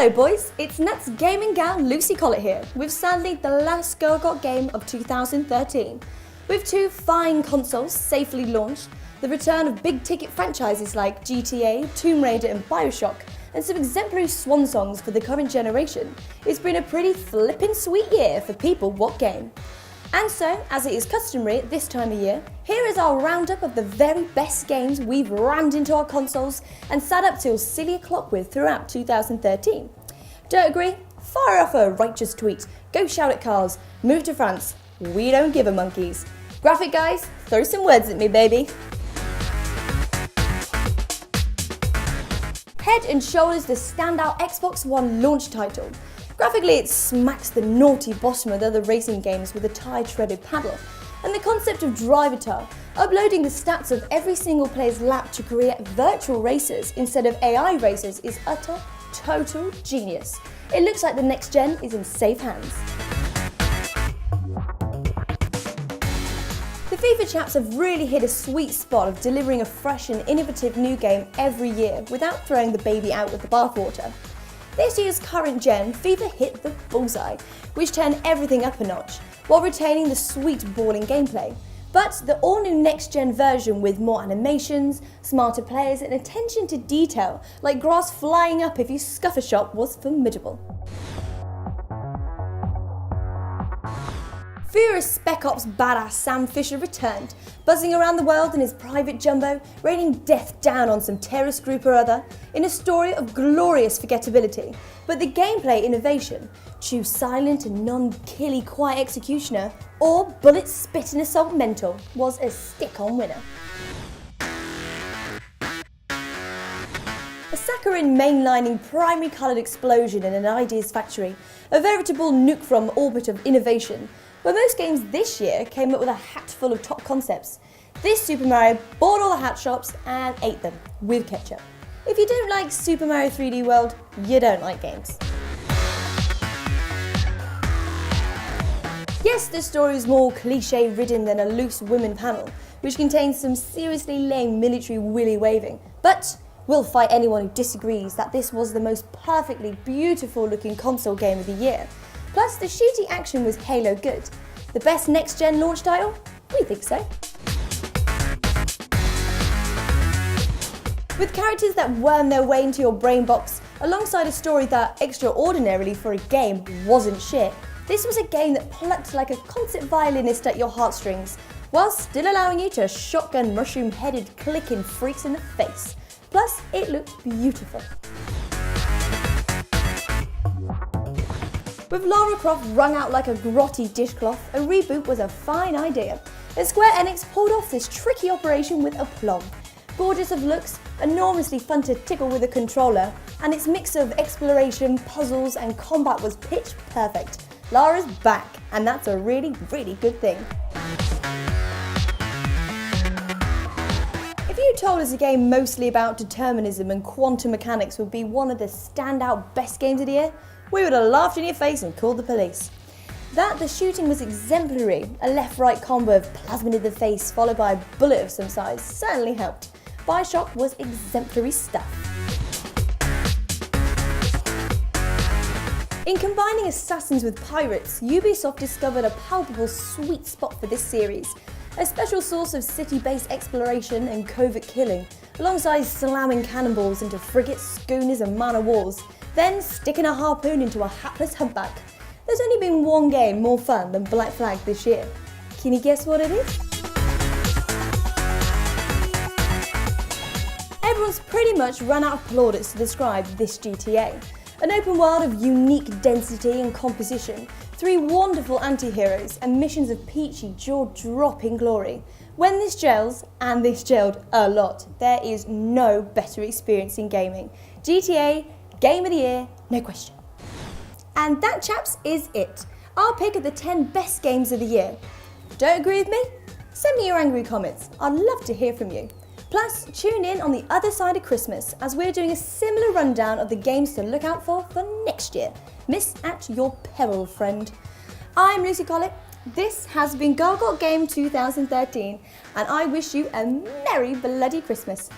Hello boys, it's Nuts gaming gal Lucy Collett here, with sadly the last Girl Got game of 2013. With two fine consoles safely launched, the return of big ticket franchises like GTA, Tomb Raider and BIOSHOck, and some exemplary swan songs for the current generation, it's been a pretty flippin' sweet year for people what game. And so, as it is customary at this time of year, here is our roundup of the very best games we've rammed into our consoles and sat up till silly o'clock with throughout 2013. Don't agree? Fire off a righteous tweet, go shout at cars, move to France, we don't give a monkeys. Graphic guys, throw some words at me baby. Head and shoulders the standout Xbox One launch title. Graphically, it smacks the naughty bottom of the other racing games with a tie-threaded paddle, and the concept of Drivatar, uploading the stats of every single player's lap to create virtual racers instead of AI racers is utter, total genius. It looks like the next gen is in safe hands. The FIFA chaps have really hit a sweet spot of delivering a fresh and innovative new game every year without throwing the baby out with the bathwater. This year's current gen, FIFA hit the bullseye, which turned everything up a notch, while retaining the sweet balling gameplay. But the all-new next-gen version with more animations, smarter players and attention to detail, like grass flying up if you scuff a shot, was formidable. Furious Spec Ops badass Sam Fisher returned, buzzing around the world in his private jumbo, raining death down on some terrorist group or other, in a story of glorious forgettability. But the gameplay innovation, choose silent and non-killy quiet executioner, or bullet spit and assault mental, was a stick-on winner. A saccharine mainlining primary coloured explosion in an ideas factory, a veritable nuke from orbit of innovation. Where most games this year came up with a hat full of top concepts, this Super Mario bought all the hat shops and ate them, with ketchup. If you don't like Super Mario 3D World, you don't like games. Yes, the story is more cliche-ridden than a loose women panel, which contains some seriously lame military willy waving, but we'll fight anyone who disagrees that this was the most perfectly beautiful looking console game of the year. Plus, the shooty action was Halo good. The best next-gen launch title? We think so. With characters that worm their way into your brain box, alongside a story that, extraordinarily for a game, wasn't shit, this was a game that plucked like a concert violinist at your heartstrings, while still allowing you to shotgun mushroom-headed clicking freaks in the face. Plus, it looked beautiful. With Lara Croft wrung out like a grotty dishcloth, a reboot was a fine idea, and Square Enix pulled off this tricky operation with aplomb. Gorgeous of looks, enormously fun to tickle with a controller, and its mix of exploration, puzzles and combat was pitch perfect. Lara's back, and that's a really, really good thing. If you told us a game mostly about determinism and quantum mechanics would be one of the standout best games of the year, we would have laughed in your face and called the police. That the shooting was exemplary, a left-right combo of plasmid in the face followed by a bullet of some size certainly helped. BIOSHOCK was exemplary stuff. In combining assassins with pirates, Ubisoft discovered a palpable sweet spot for this series. A special source of city-based exploration and covert killing, alongside slamming cannonballs into frigates, schooners and man-of-wars, then sticking a harpoon into a hapless humpback. There's only been one game more fun than Black Flag this year. Can you guess what it is? Everyone's pretty much run out of plaudits to describe this GTA. An open world of unique density and composition, 3 wonderful anti-heroes and missions of peachy, jaw-dropping glory. When this gels, and this gelled a lot, there is no better experience in gaming. GTA, Game of the Year, no question. And that, chaps, is it. Our pick of the 10 best games of the year. Don't agree with me? Send me your angry comments. I'd love to hear from you. Plus, tune in on the other side of Christmas as we're doing a similar rundown of the games to look out for next year. Miss at your peril, friend. I'm Lucy Collett. This has been Girl Got Game 2013, and I wish you a merry bloody Christmas.